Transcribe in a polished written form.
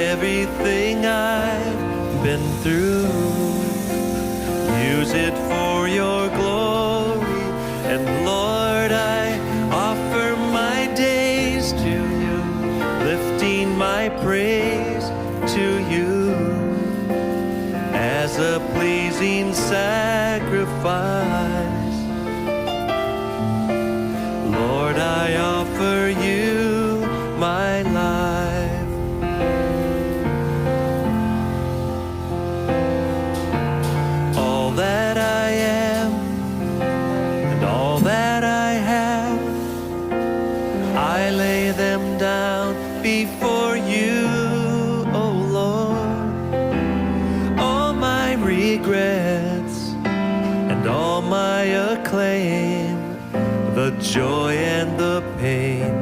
everything I've been through. Use it for your glory, and Lord, I offer my days to you, lifting my praise to you as a pleasing sacrifice. Lord, I offer you my life. All that I am and all that I have, I lay them down before you, oh Lord. All my regrets and all my acclaim, the joy and the pain,